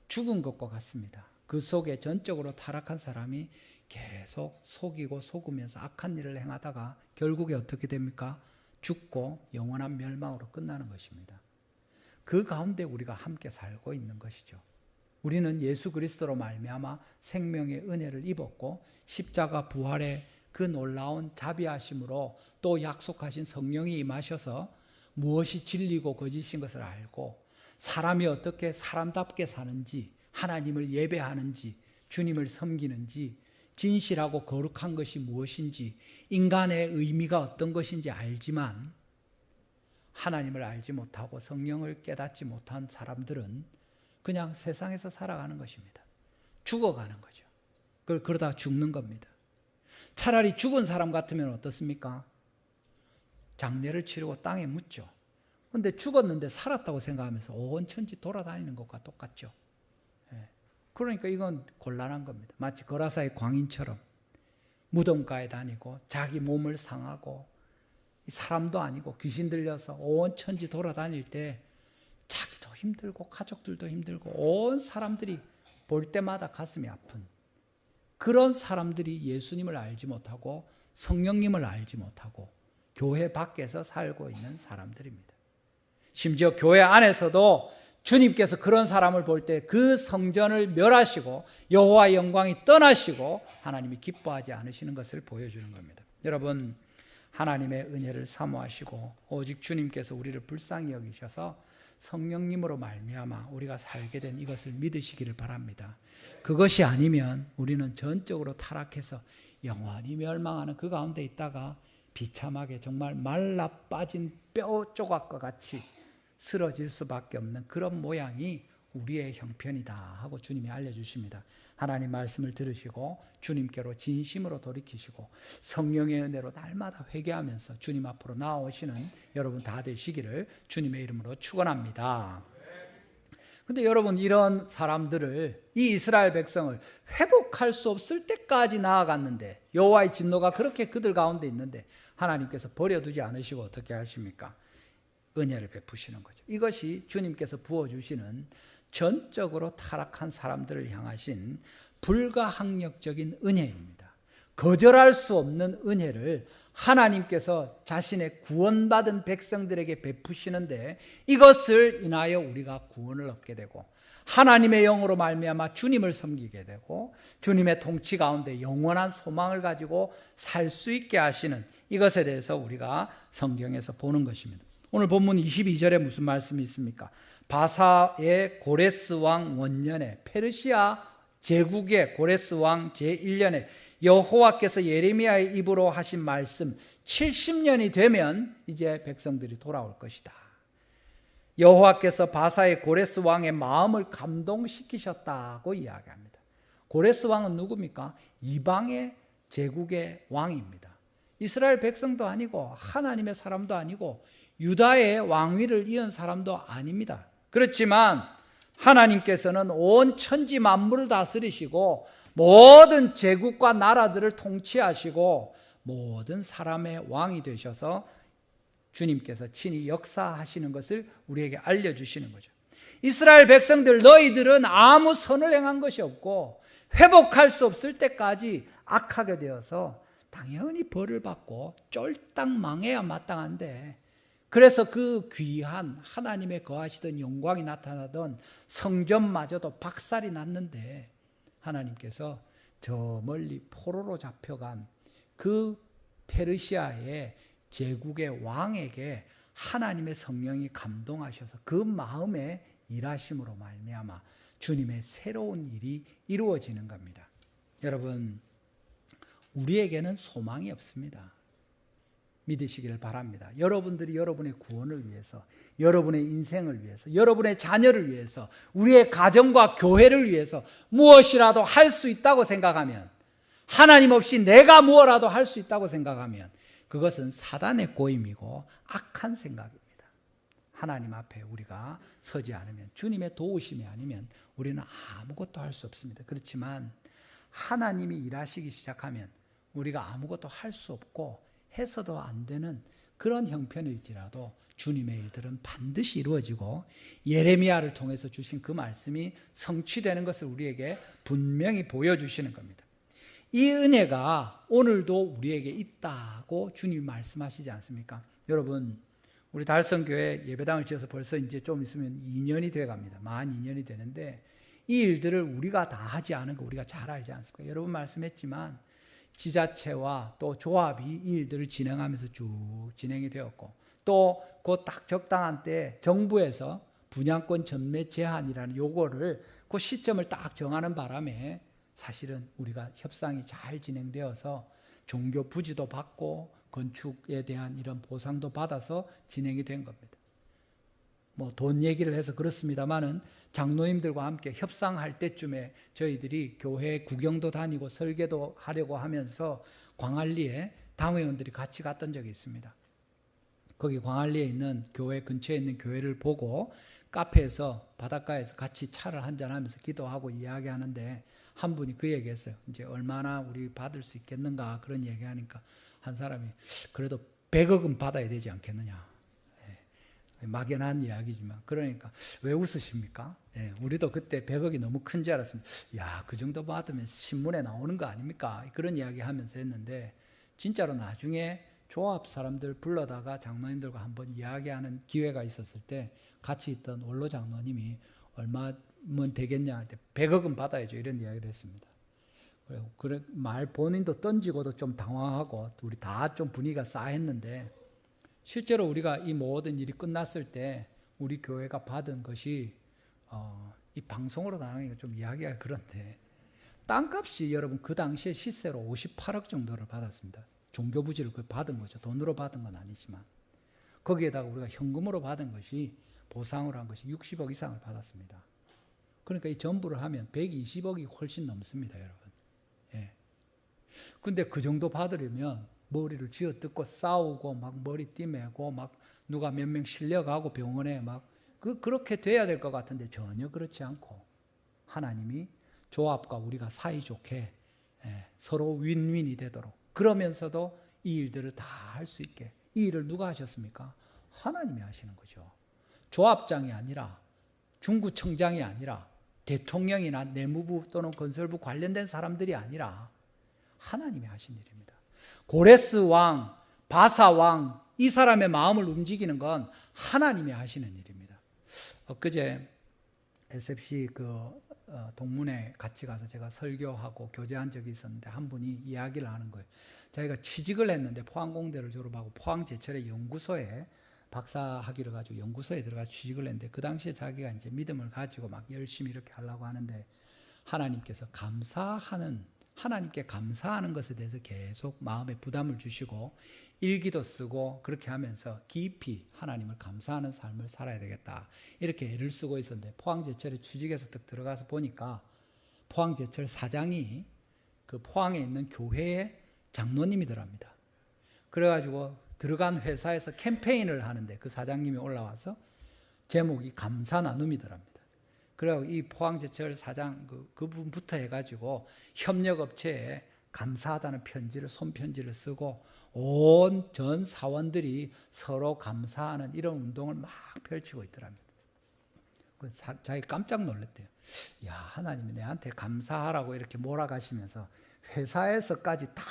죽은 것과 같습니다. 그 속에 전적으로 타락한 사람이 계속 속이고 속으면서 악한 일을 행하다가 결국에 어떻게 됩니까? 죽고 영원한 멸망으로 끝나는 것입니다. 그 가운데 우리가 함께 살고 있는 것이죠. 우리는 예수 그리스도로 말미암아 생명의 은혜를 입었고 십자가 부활의 그 놀라운 자비하심으로 또 약속하신 성령이 임하셔서 무엇이 진리고 거짓인 것을 알고 사람이 어떻게 사람답게 사는지, 하나님을 예배하는지, 주님을 섬기는지 진실하고 거룩한 것이 무엇인지, 인간의 의미가 어떤 것인지 알지만 하나님을 알지 못하고 성령을 깨닫지 못한 사람들은 그냥 세상에서 살아가는 것입니다. 죽어가는 거죠. 그러다가 죽는 겁니다. 차라리 죽은 사람 같으면 어떻습니까? 장례를 치르고 땅에 묻죠. 그런데 죽었는데 살았다고 생각하면서 온 천지 돌아다니는 것과 똑같죠. 그러니까 이건 곤란한 겁니다. 마치 거라사의 광인처럼 무덤가에 다니고 자기 몸을 상하고 사람도 아니고 귀신 들려서 온 천지 돌아다닐 때 자기도 힘들고 가족들도 힘들고 온 사람들이 볼 때마다 가슴이 아픈 그런 사람들이 예수님을 알지 못하고 성령님을 알지 못하고 교회 밖에서 살고 있는 사람들입니다. 심지어 교회 안에서도 주님께서 그런 사람을 볼 때 그 성전을 멸하시고 여호와의 영광이 떠나시고 하나님이 기뻐하지 않으시는 것을 보여주는 겁니다. 여러분, 하나님의 은혜를 사모하시고 오직 주님께서 우리를 불쌍히 여기셔서 성령님으로 말미암아 우리가 살게 된 이것을 믿으시기를 바랍니다. 그것이 아니면 우리는 전적으로 타락해서 영원히 멸망하는 그 가운데 있다가 비참하게 정말 말라 빠진 뼈 조각과 같이 쓰러질 수밖에 없는 그런 모양이 우리의 형편이다 하고 주님이 알려주십니다. 하나님 말씀을 들으시고 주님께로 진심으로 돌이키시고 성령의 은혜로 날마다 회개하면서 주님 앞으로 나아오시는 여러분 다 되시기를 주님의 이름으로 축원합니다. 근데 여러분, 이런 사람들을, 이 이스라엘 백성을 회복할 수 없을 때까지 나아갔는데 여호와의 진노가 그렇게 그들 가운데 있는데 하나님께서 버려두지 않으시고 어떻게 하십니까? 은혜를 베푸시는 거죠. 이것이 주님께서 부어주시는 전적으로 타락한 사람들을 향하신 불가항력적인 은혜입니다. 거절할 수 없는 은혜를 하나님께서 자신의 구원받은 백성들에게 베푸시는데 이것을 인하여 우리가 구원을 얻게 되고 하나님의 영으로 말미암아 주님을 섬기게 되고 주님의 통치 가운데 영원한 소망을 가지고 살 수 있게 하시는 이것에 대해서 우리가 성경에서 보는 것입니다. 오늘 본문 22절에 무슨 말씀이 있습니까? 바사의 고레스 왕 원년에, 페르시아 제국의 고레스 왕 제1년에 여호와께서 예레미야의 입으로 하신 말씀 70년이 되면 이제 백성들이 돌아올 것이다. 여호와께서 바사의 고레스 왕의 마음을 감동시키셨다고 이야기합니다. 고레스 왕은 누굽니까? 이방의 제국의 왕입니다. 이스라엘 백성도 아니고 하나님의 사람도 아니고 유다의 왕위를 이은 사람도 아닙니다. 그렇지만 하나님께서는 온 천지 만물을 다스리시고 모든 제국과 나라들을 통치하시고 모든 사람의 왕이 되셔서 주님께서 친히 역사하시는 것을 우리에게 알려주시는 거죠. 이스라엘 백성들, 너희들은 아무 선을 행한 것이 없고 회복할 수 없을 때까지 악하게 되어서 당연히 벌을 받고 쫄딱 망해야 마땅한데, 그래서 그 귀한 하나님의 거하시던 영광이 나타나던 성전마저도 박살이 났는데 하나님께서 저 멀리 포로로 잡혀간 그 페르시아의 제국의 왕에게 하나님의 성령이 감동하셔서 그 마음에 일하심으로 말미암아 주님의 새로운 일이 이루어지는 겁니다. 여러분, 우리에게는 소망이 없습니다. 믿으시기를 바랍니다. 여러분들이 여러분의 구원을 위해서, 여러분의 인생을 위해서, 여러분의 자녀를 위해서, 우리의 가정과 교회를 위해서 무엇이라도 할 수 있다고 생각하면, 하나님 없이 내가 무엇라도 할 수 있다고 생각하면 그것은 사단의 고임이고 악한 생각입니다. 하나님 앞에 우리가 서지 않으면, 주님의 도우심이 아니면 우리는 아무것도 할 수 없습니다. 그렇지만 하나님이 일하시기 시작하면 우리가 아무것도 할 수 없고 해서도 안 되는 그런 형편일지라도 주님의 일들은 반드시 이루어지고 예레미야를 통해서 주신 그 말씀이 성취되는 것을 우리에게 분명히 보여주시는 겁니다. 이 은혜가 오늘도 우리에게 있다고 주님이 말씀하시지 않습니까? 여러분, 우리 달성교회 예배당을 지어서 벌써 이제 좀 있으면 2년이 돼 갑니다. 만 2년이 되는데 이 일들을 우리가 다 하지 않은 거 우리가 잘 알지 않습니까? 여러분 말씀했지만 지자체와 또 조합이 이 일들을 진행하면서 쭉 진행이 되었고, 또 그 딱 적당한 때 정부에서 분양권 전매 제한이라는 요거를 그 시점을 딱 정하는 바람에 사실은 우리가 협상이 잘 진행되어서 종교 부지도 받고 건축에 대한 이런 보상도 받아서 진행이 된 겁니다. 뭐 돈 얘기를 해서 그렇습니다만은 장로님들과 함께 협상할 때쯤에 저희들이 교회 구경도 다니고 설계도 하려고 하면서 광안리에 당회원들이 같이 갔던 적이 있습니다. 거기 광안리에 있는 교회 근처에 있는 교회를 보고 카페에서 바닷가에서 같이 차를 한잔하면서 기도하고 이야기하는데 한 분이 그 얘기했어요. 이제 얼마나 우리 받을 수 있겠는가 그런 얘기하니까 한 사람이 그래도 100억은 받아야 되지 않겠느냐. 막연한 이야기지만 그러니까 왜 웃으십니까? 우리도 그때 100억이 너무 큰 줄 알았습니다. 야, 그 정도 받으면 신문에 나오는 거 아닙니까? 그런 이야기 하면서 했는데 진짜로 나중에 조합 사람들 불러다가 장로님들과 한번 이야기하는 기회가 있었을 때 같이 있던 원로 장로님이 얼마면 되겠냐 할 때 100억은 받아야죠 이런 이야기를 했습니다. 그래 말 본인도 던지고도 좀 당황하고 우리 다 좀 분위기가 싸했는데 실제로 우리가 이 모든 일이 끝났을 때 우리 교회가 받은 것이 이 방송으로 나가니까 좀 이야기가 그런데 땅값이 여러분 그 당시에 시세로 58억 정도를 받았습니다. 종교부지를 받은 거죠. 돈으로 받은 건 아니지만 거기에다가 우리가 현금으로 받은 것이 보상으로 한 것이 60억 이상을 받았습니다. 그러니까 이 전부를 하면 120억이 훨씬 넘습니다, 여러분. 근데 그 정도 받으려면 머리를 쥐어뜯고 싸우고 막 머리 띠매고 막 누가 몇 명 실려가고 병원에 막 그렇게 돼야 될 것 같은데 전혀 그렇지 않고 하나님이 조합과 우리가 사이좋게 서로 윈윈이 되도록 그러면서도 이 일들을 다 할 수 있게 이 일을 누가 하셨습니까? 하나님이 하시는 거죠. 조합장이 아니라 중구청장이 아니라 대통령이나 내무부 또는 건설부 관련된 사람들이 아니라 하나님이 하신 일입니다. 고레스 왕, 바사 왕, 이 사람의 마음을 움직이는 건 하나님이 하시는 일입니다. 엊그제 SFC 동문회 같이 가서 제가 설교하고 교제한 적이 있었는데 한 분이 이야기를 하는 거예요. 자기가 취직을 했는데 포항공대를 졸업하고 포항제철의 연구소에 박사학위를 가지고 연구소에 들어가서 취직을 했는데 그 당시에 자기가 이제 믿음을 가지고 막 열심히 이렇게 하려고 하는데 하나님께서 하나님께 감사하는 것에 대해서 계속 마음에 부담을 주시고 일기도 쓰고 그렇게 하면서 깊이 하나님을 감사하는 삶을 살아야 되겠다 이렇게 애를 쓰고 있었는데 포항제철에 취직해서 딱 들어가서 보니까 포항제철 사장이 그 포항에 있는 교회의 장로님이더랍니다. 그래가지고 들어간 회사에서 캠페인을 하는데 그 사장님이 올라와서 제목이 감사 나눔이더랍니다. 그리고 이 포항제철 사장 그분부터 해가지고 협력업체에 감사하다는 편지를 손편지를 쓰고 온 전 사원들이 서로 감사하는 이런 운동을 막 펼치고 있더랍니다. 자기 깜짝 놀랐대요. 야, 하나님이 내한테 감사하라고 이렇게 몰아가시면서 회사에서까지 다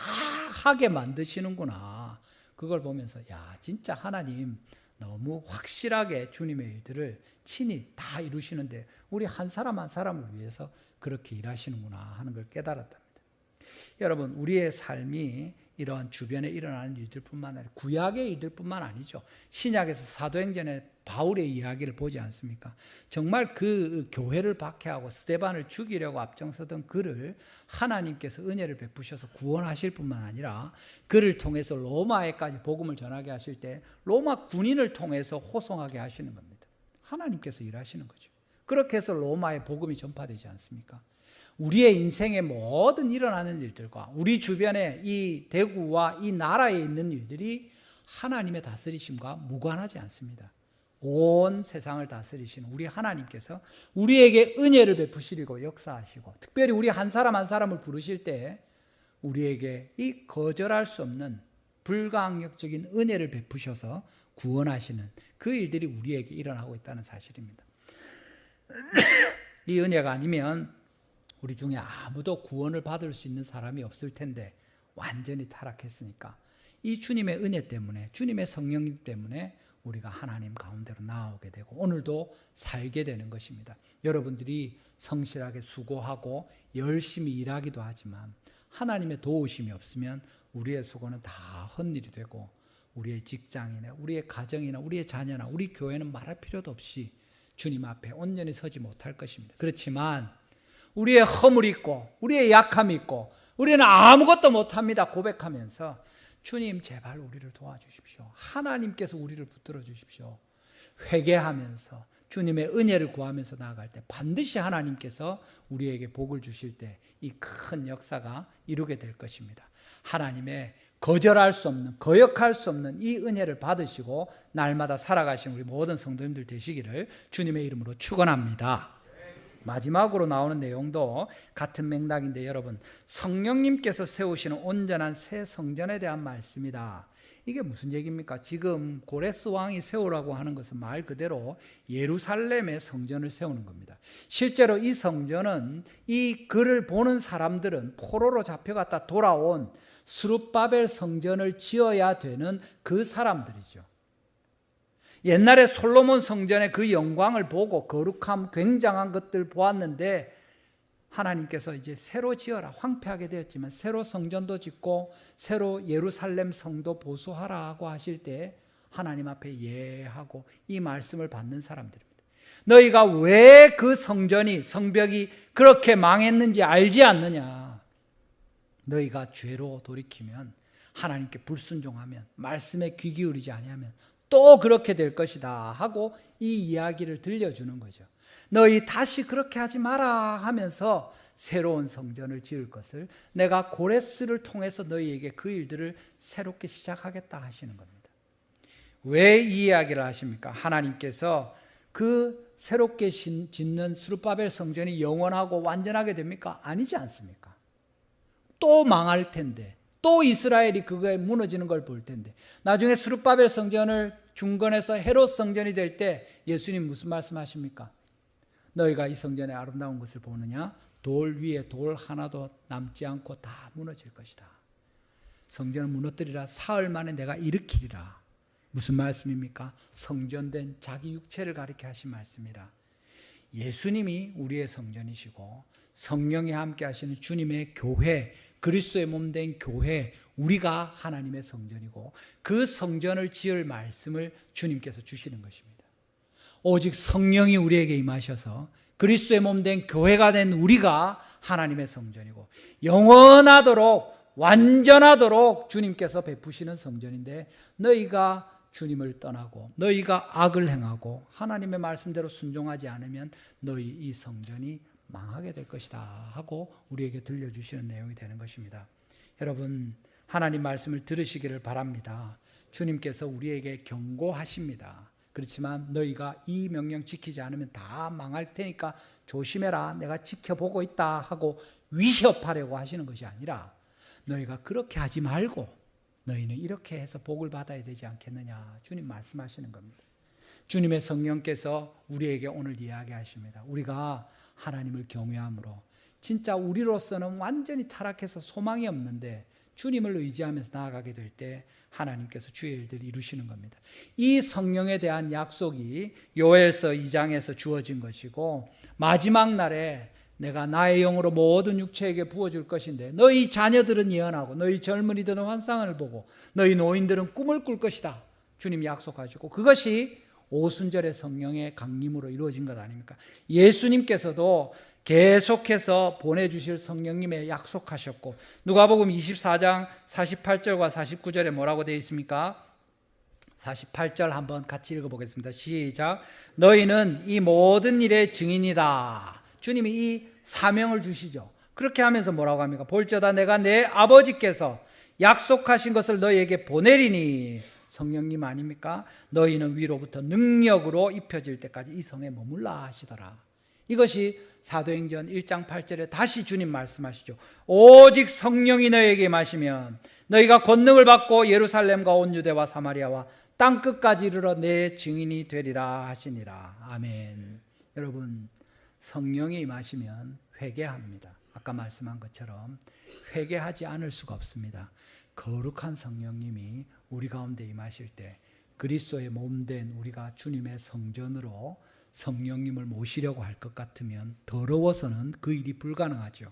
하게 만드시는구나. 그걸 보면서 야, 진짜 하나님 너무 확실하게 주님의 일들을 친히 다 이루시는데 우리 한 사람 한 사람을 위해서 그렇게 일하시는구나 하는 걸 깨달았답니다. 여러분, 우리의 삶이 이런 주변에 일어나는 일들뿐만 아니라 구약의 일들뿐만 아니죠. 신약에서 사도행전에 바울의 이야기를 보지 않습니까? 정말 그 교회를 박해하고 스데반을 죽이려고 앞장서던 그를 하나님께서 은혜를 베푸셔서 구원하실 뿐만 아니라 그를 통해서 로마에까지 복음을 전하게 하실 때 로마 군인을 통해서 호송하게 하시는 겁니다. 하나님께서 일하시는 거죠. 그렇게 해서 로마의 복음이 전파되지 않습니까? 우리의 인생의 모든 일어나는 일들과 우리 주변에 이 대구와 이 나라에 있는 일들이 하나님의 다스리심과 무관하지 않습니다. 온 세상을 다스리시는 우리 하나님께서 우리에게 은혜를 베푸시고 역사하시고 특별히 우리 한 사람 한 사람을 부르실 때 우리에게 이 거절할 수 없는 불가항력적인 은혜를 베푸셔서 구원하시는 그 일들이 우리에게 일어나고 있다는 사실입니다. 이 은혜가 아니면 우리 중에 아무도 구원을 받을 수 있는 사람이 없을 텐데 완전히 타락했으니까 이 주님의 은혜 때문에 주님의 성령 때문에 우리가 하나님 가운데로 나오게 되고 오늘도 살게 되는 것입니다. 여러분들이 성실하게 수고하고 열심히 일하기도 하지만 하나님의 도우심이 없으면 우리의 수고는 다 헛일이 되고 우리의 직장이나 우리의 가정이나 우리의 자녀나 우리 교회는 말할 필요도 없이 주님 앞에 온전히 서지 못할 것입니다. 그렇지만 우리의 허물이 있고 우리의 약함이 있고 우리는 아무것도 못합니다 고백하면서 주님 제발 우리를 도와주십시오. 하나님께서 우리를 붙들어 주십시오. 회개하면서 주님의 은혜를 구하면서 나아갈 때 반드시 하나님께서 우리에게 복을 주실 때 이 큰 역사가 이루게 될 것입니다. 하나님의 거절할 수 없는, 거역할 수 없는 이 은혜를 받으시고 날마다 살아가신 우리 모든 성도님들 되시기를 주님의 이름으로 축원합니다. 마지막으로 나오는 내용도 같은 맥락인데 여러분, 성령님께서 세우시는 온전한 새 성전에 대한 말씀이다. 이게 무슨 얘기입니까? 지금 고레스 왕이 세우라고 하는 것은 말 그대로 예루살렘의 성전을 세우는 겁니다. 실제로 이 성전은 이 글을 보는 사람들은 포로로 잡혀갔다 돌아온 스룹바벨 성전을 지어야 되는 그 사람들이죠. 옛날에 솔로몬 성전의 그 영광을 보고 거룩함, 굉장한 것들 보았는데 하나님께서 이제 새로 지어라, 황폐하게 되었지만 새로 성전도 짓고 새로 예루살렘 성도 보수하라고 하실 때 하나님 앞에 예하고 이 말씀을 받는 사람들입니다. 너희가 왜 그 성전이, 성벽이 그렇게 망했는지 알지 않느냐? 너희가 죄로 돌이키면, 하나님께 불순종하면, 말씀에 귀 기울이지 아니하면 또 그렇게 될 것이다 하고 이 이야기를 들려주는 거죠. 너희 다시 그렇게 하지 마라 하면서 새로운 성전을 지을 것을 내가 고레스를 통해서 너희에게 그 일들을 새롭게 시작하겠다 하시는 겁니다. 왜 이 이야기를 하십니까? 하나님께서 그 새롭게 짓는 스룹바벨 성전이 영원하고 완전하게 됩니까? 아니지 않습니까? 또 망할 텐데, 또 이스라엘이 그거에 무너지는 걸 볼 텐데, 나중에 스룹바벨 성전을 중건해서 헤롯 성전이 될 때 예수님 무슨 말씀하십니까? 너희가 이 성전의 아름다운 것을 보느냐? 돌 위에 돌 하나도 남지 않고 다 무너질 것이다. 성전을 무너뜨리라. 사흘 만에 내가 일으키리라. 무슨 말씀입니까? 성전된 자기 육체를 가리켜 하신 말씀이라. 예수님이 우리의 성전이시고 성령이 함께 하시는 주님의 교회, 그리스도의 몸된 교회, 우리가 하나님의 성전이고 그 성전을 지을 말씀을 주님께서 주시는 것입니다. 오직 성령이 우리에게 임하셔서 그리스도의 몸된 교회가 된 우리가 하나님의 성전이고 영원하도록 완전하도록 주님께서 베푸시는 성전인데, 너희가 주님을 떠나고 너희가 악을 행하고 하나님의 말씀대로 순종하지 않으면 너희 이 성전이 망하게 될 것이다 하고 우리에게 들려주시는 내용이 되는 것입니다. 여러분, 하나님 말씀을 들으시기를 바랍니다. 주님께서 우리에게 경고하십니다. 그렇지만 너희가 이 명령 지키지 않으면 다 망할 테니까 조심해라, 내가 지켜보고 있다 하고 위협하려고 하시는 것이 아니라, 너희가 그렇게 하지 말고 너희는 이렇게 해서 복을 받아야 되지 않겠느냐, 주님 말씀하시는 겁니다. 주님의 성령께서 우리에게 오늘 이야기하십니다. 우리가 하나님을 경외함으로, 진짜 우리로서는 완전히 타락해서 소망이 없는데 주님을 의지하면서 나아가게 될 때 하나님께서 주의 일들을 이루시는 겁니다. 이 성령에 대한 약속이 요엘서 2장에서 주어진 것이고, 마지막 날에 내가 나의 영으로 모든 육체에게 부어줄 것인데 너희 자녀들은 예언하고 너희 젊은이들은 환상을 보고 너희 노인들은 꿈을 꿀 것이다. 주님이 약속하시고 그것이 오순절의 성령의 강림으로 이루어진 것 아닙니까? 예수님께서도 계속해서 보내주실 성령님의 약속하셨고, 누가복음 24장 48절과 49절에 뭐라고 되어 있습니까? 48절 한번 같이 읽어보겠습니다. 시작. 너희는 이 모든 일의 증인이다. 주님이 이 사명을 주시죠. 그렇게 하면서 뭐라고 합니까? 볼지어다 내가 내 아버지께서 약속하신 것을 너희에게 보내리니, 성령님 아닙니까? 너희는 위로부터 능력으로 입혀질 때까지 이 성에 머물라 하시더라. 이것이 사도행전 1장 8절에 다시 주님 말씀하시죠. 오직 성령이 너희에게 임하시면 너희가 권능을 받고 예루살렘과 온 유대와 사마리아와 땅끝까지 이르러 내 증인이 되리라 하시니라. 아멘. 여러분, 성령이 임하시면 회개합니다. 아까 말씀한 것처럼 회개하지 않을 수가 없습니다. 거룩한 성령님이 우리 가운데 임하실 때 그리스도의 몸된 우리가 주님의 성전으로 성령님을 모시려고 할 것 같으면 더러워서는 그 일이 불가능하죠.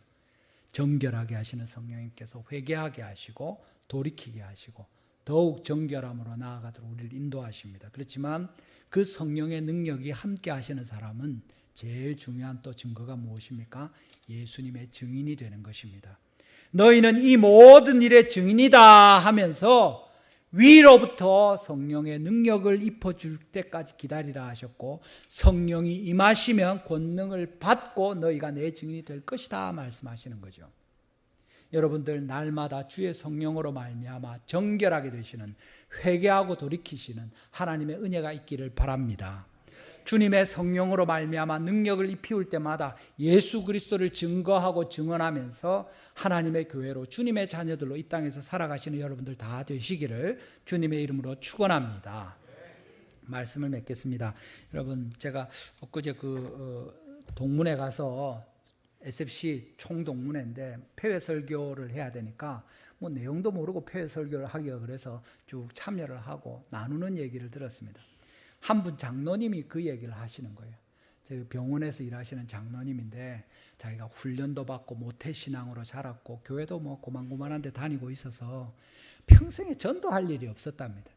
정결하게 하시는 성령님께서 회개하게 하시고 돌이키게 하시고 더욱 정결함으로 나아가도록 우리를 인도하십니다. 그렇지만 그 성령의 능력이 함께 하시는 사람은 제일 중요한 또 증거가 무엇입니까? 예수님의 증인이 되는 것입니다. 너희는 이 모든 일의 증인이다 하면서 위로부터 성령의 능력을 입혀줄 때까지 기다리라 하셨고, 성령이 임하시면 권능을 받고 너희가 내 증인이 될 것이다 말씀하시는 거죠. 여러분들 날마다 주의 성령으로 말미암아 정결하게 되시는, 회개하고 돌이키시는 하나님의 은혜가 있기를 바랍니다. 주님의 성령으로 말미암아 능력을 입히울 때마다 예수 그리스도를 증거하고 증언하면서 하나님의 교회로, 주님의 자녀들로 이 땅에서 살아가시는 여러분들 다 되시기를 주님의 이름으로 축원합니다. 말씀을 맺겠습니다. 여러분, 제가 엊그제 동문회 가서 SFC 총동문회인데 폐회 설교를 해야 되니까 뭐 내용도 모르고 폐회 설교를 하기가 그래서 쭉 참여를 하고 나누는 얘기를 들었습니다. 한 분 장로님이 그 얘기를 하시는 거예요. 저희 병원에서 일하시는 장로님인데 자기가 훈련도 받고 모태신앙으로 자랐고 교회도 뭐 고만고만한 데 다니고 있어서 평생에 전도할 일이 없었답니다.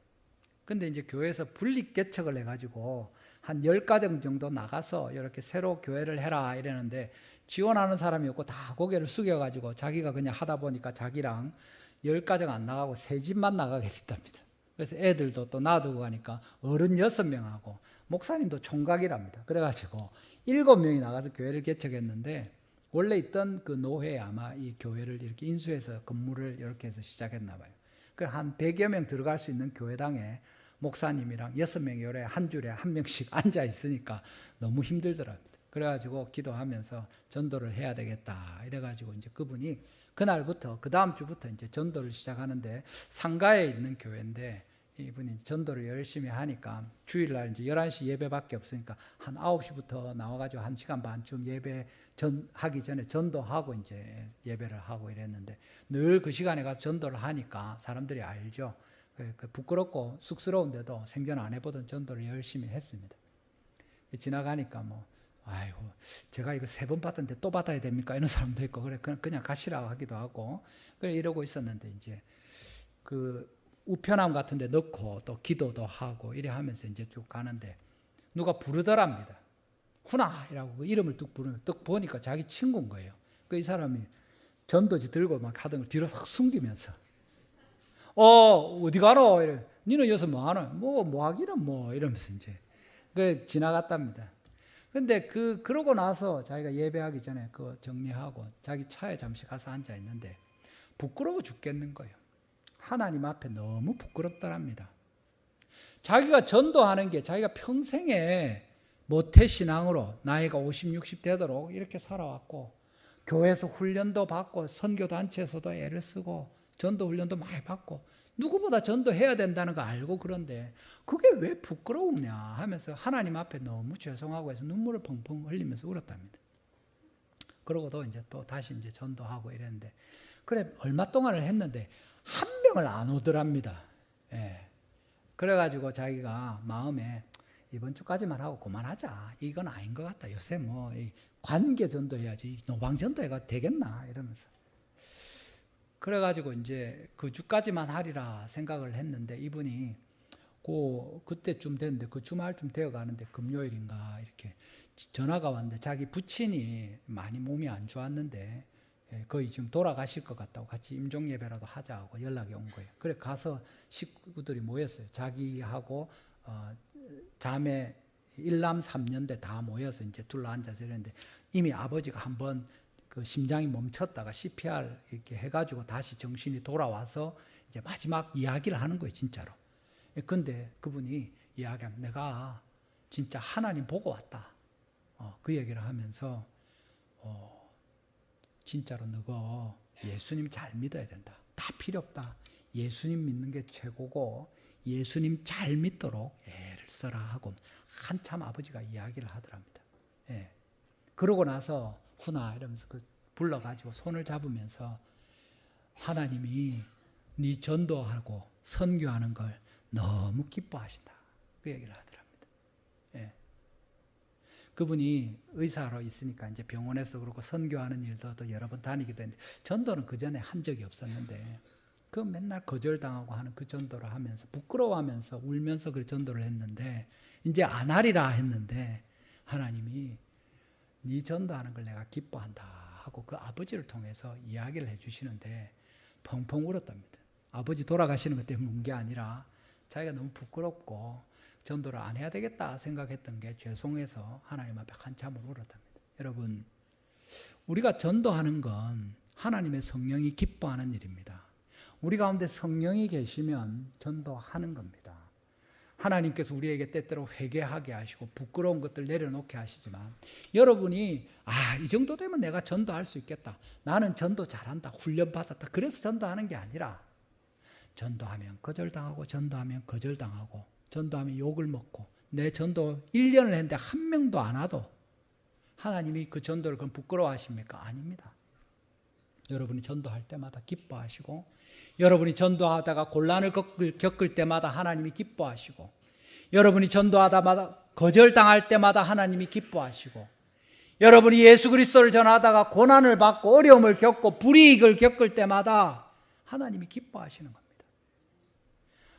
근데 이제 교회에서 분립개척을 해가지고 한 10가정 정도 나가서 이렇게 새로 교회를 해라 이러는데 지원하는 사람이 없고 다 고개를 숙여가지고 자기가 그냥 하다 보니까 자기랑 10가정 안 나가고 3집만 나가게 됐답니다. 그래서 애들도 또 놔두고 가니까 어른 6명하고 목사님도 총각이랍니다. 그래가지고 7명이 나가서 교회를 개척했는데 원래 있던 그 노회에 아마 이 교회를 이렇게 인수해서 건물을 이렇게 해서 시작했나 봐요. 그래서 한 100여 명 들어갈 수 있는 교회당에 목사님이랑 6명이 요래 한 줄에 한 명씩 앉아 있으니까 너무 힘들더랍니다. 그래가지고 기도하면서 전도를 해야 되겠다 이래가지고 이제 그분이 그날부터 그 다음 주부터 이제 전도를 시작하는데 상가에 있는 교회인데 이분이 전도를 열심히 하니까 주일날 이제 11시 예배밖에 없으니까 한 9시부터 나와가지고 1시간 반쯤 예배 하기 전에 전도하고 이제 예배를 하고 이랬는데 늘 그 시간에 가서 전도를 하니까 사람들이 알죠. 부끄럽고 쑥스러운데도 생전 안 해보던 전도를 열심히 했습니다. 지나가니까 뭐 아이고 제가 이거 3번 받았는데 또 받아야 됩니까? 이런 사람도 있고 그래 그냥 가시라고 하기도 하고 그래 이러고 있었는데 이제 그 우편함 같은 데 넣고 또 기도도 하고 이래 하면서 이제 쭉 가는데 누가 부르더랍니다. 훈아이라고 그 이름을 뚝 부르면 뚝 보니까 자기 친구인 거예요. 그 이 사람이 전도지 들고 막 하던 걸 뒤로 싹 숨기면서 어디 가노? 이래. 니는 여기서 뭐 하노? 뭐 하기는 뭐 이러면서 이제 그래 지나갔답니다. 근데 그러고 나서 자기가 예배하기 전에 그거 정리하고 자기 차에 잠시 가서 앉아 있는데 부끄러워 죽겠는 거예요. 하나님 앞에 너무 부끄럽더랍니다. 자기가 전도하는 게 자기가 평생에 모태신앙으로 나이가 50, 60 되도록 이렇게 살아왔고 교회에서 훈련도 받고 선교단체에서도 애를 쓰고 전도 훈련도 많이 받고 누구보다 전도해야 된다는 거 알고 그런데 그게 왜 부끄러우냐 하면서 하나님 앞에 너무 죄송하고 해서 눈물을 펑펑 흘리면서 울었답니다. 그러고도 이제 또 다시 이제 전도하고 이랬는데 그래 얼마 동안을 했는데 한 명을 안 오더랍니다. 예. 그래가지고 자기가 마음에 이번 주까지만 하고 그만하자. 이건 아닌 것 같다. 요새 뭐 관계 전도해야지 노방 전도해가 되겠나 이러면서. 그래가지고 이제 그 주까지만 하리라 생각을 했는데 이분이 그때쯤 됐는데 그 주말쯤 되어 가는데 금요일인가 이렇게 전화가 왔는데 자기 부친이 많이 몸이 안 좋았는데 거의 지금 돌아가실 것 같다고 같이 임종 예배라도 하자고 연락이 온 거예요. 그래 가서 식구들이 모였어요. 자기하고 자매 1남 3년대 다 모여서 이제 둘러 앉아서 이랬는데 이미 아버지가 한번 그 심장이 멈췄다가 CPR 이렇게 해가지고 다시 정신이 돌아와서 이제 마지막 이야기를 하는 거예요, 진짜로. 근데 그분이 이야기하면 내가 진짜 하나님 보고 왔다. 그 얘기를 하면서 진짜로 너가 예수님 잘 믿어야 된다. 다 필요 없다. 예수님 믿는 게 최고고 예수님 잘 믿도록 애를 써라 하고 한참 아버지가 이야기를 하더랍니다. 예. 그러고 나서 훈아 이러면서 불러가지고 손을 잡으면서 하나님이 네 전도하고 선교하는 걸 너무 기뻐하신다. 그 얘기를 하더랍니다. 예. 그분이 의사로 있으니까 이제 병원에서 그렇고 선교하는 일도 또 여러 번 다니기도 했는데 전도는 그 전에 한 적이 없었는데 그 맨날 거절당하고 하는 그 전도를 하면서 부끄러워하면서 울면서 그 전도를 했는데 이제 안 하리라 했는데 하나님이 네 전도하는 걸 내가 기뻐한다 하고 그 아버지를 통해서 이야기를 해주시는데 펑펑 울었답니다. 아버지 돌아가시는 것 때문에 운 게 아니라 자기가 너무 부끄럽고 전도를 안 해야 되겠다 생각했던 게 죄송해서 하나님 앞에 한참을 울었답니다. 여러분, 우리가 전도하는 건 하나님의 성령이 기뻐하는 일입니다. 우리 가운데 성령이 계시면 전도하는 겁니다. 하나님께서 우리에게 때때로 회개하게 하시고 부끄러운 것들 내려놓게 하시지만 여러분이 이 정도 되면 내가 전도할 수 있겠다, 나는 전도 잘한다, 훈련받았다, 그래서 전도하는 게 아니라 전도하면 거절당하고 전도하면 거절당하고 전도하면 욕을 먹고 내 전도 1년을 했는데 한 명도 안 와도 하나님이 그 전도를 그럼 부끄러워하십니까? 아닙니다. 여러분이 전도할 때마다 기뻐하시고 여러분이 전도하다가 곤란을 겪을 때마다 하나님이 기뻐하시고 여러분이 전도하다마다 거절당할 때마다 하나님이 기뻐하시고 여러분이 예수 그리스도를 전하다가 고난을 받고 어려움을 겪고 불이익을 겪을 때마다 하나님이 기뻐하시는 겁니다.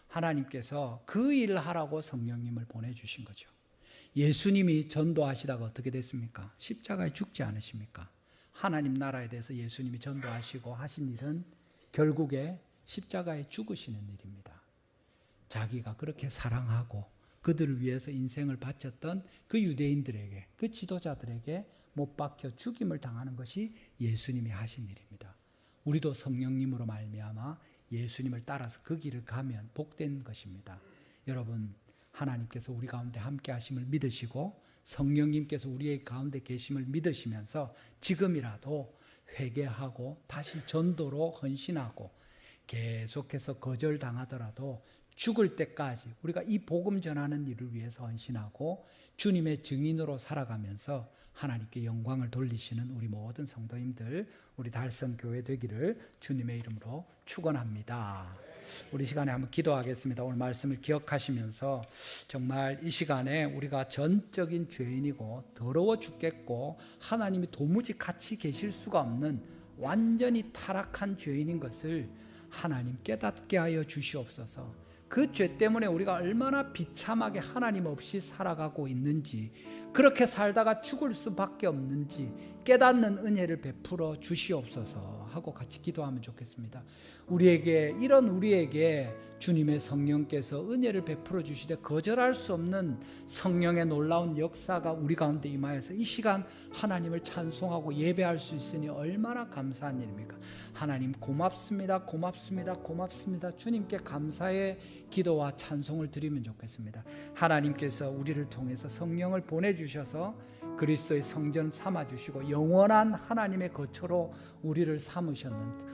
하나님께서 그 일을 하라고 성령님을 보내주신 거죠. 예수님이 전도하시다가 어떻게 됐습니까? 십자가에 죽지 않으십니까? 하나님 나라에 대해서 예수님이 전도하시고 하신 일은 결국에 십자가에 죽으시는 일입니다. 자기가 그렇게 사랑하고 그들을 위해서 인생을 바쳤던 그 유대인들에게, 그 지도자들에게 못 박혀 죽임을 당하는 것이 예수님이 하신 일입니다. 우리도 성령님으로 말미암아 예수님을 따라서 그 길을 가면 복된 것입니다. 여러분, 하나님께서 우리 가운데 함께 하심을 믿으시고 성령님께서 우리의 가운데 계심을 믿으시면서 지금이라도 회개하고 다시 전도로 헌신하고 계속해서 거절당하더라도 죽을 때까지 우리가 이 복음 전하는 일을 위해서 헌신하고 주님의 증인으로 살아가면서 하나님께 영광을 돌리시는 우리 모든 성도님들, 우리 달성교회 되기를 주님의 이름으로 축원합니다. 우리 시간에 한번 기도하겠습니다. 오늘 말씀을 기억하시면서 정말 이 시간에 우리가 전적인 죄인이고 더러워 죽겠고 하나님이 도무지 같이 계실 수가 없는 완전히 타락한 죄인인 것을 하나님 깨닫게 하여 주시옵소서. 그 죄 때문에 우리가 얼마나 비참하게 하나님 없이 살아가고 있는지, 그렇게 살다가 죽을 수밖에 없는지 깨닫는 은혜를 베풀어 주시옵소서 하고 같이 기도하면 좋겠습니다. 이런 우리에게 주님의 성령께서 은혜를 베풀어 주시되 거절할 수 없는 성령의 놀라운 역사가 우리 가운데 임하여서 이 시간 하나님을 찬송하고 예배할 수 있으니 얼마나 감사한 일입니까? 하나님 고맙습니다, 고맙습니다, 고맙습니다. 주님께 감사의 기도와 찬송을 드리면 좋겠습니다. 하나님께서 우리를 통해서 성령을 보내주셔서 그리스도의 성전 삼아주시고 영원한 하나님의 거처로 우리를 삼으셨는데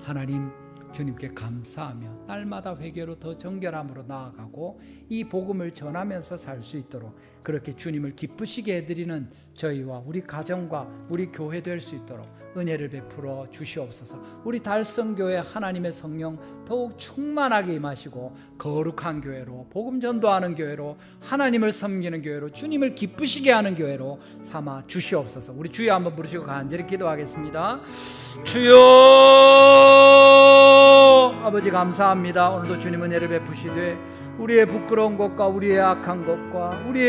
하나님 주님께 감사하며 날마다 회개로 더 정결함으로 나아가고 이 복음을 전하면서 살 수 있도록 그렇게 주님을 기쁘시게 해드리는 저희와 우리 가정과 우리 교회 될 수 있도록 은혜를 베풀어 주시옵소서. 우리 달성교회 하나님의 성령 더욱 충만하게 임하시고 거룩한 교회로, 복음 전도하는 교회로, 하나님을 섬기는 교회로, 주님을 기쁘시게 하는 교회로 삼아 주시옵소서. 우리 주여 한번 부르시고 간절히 기도하겠습니다. 주여 아버지 감사합니다. 오늘도 주님 은혜를 베푸시되 우리의 부끄러운 것과 우리의 악한 것과 우리의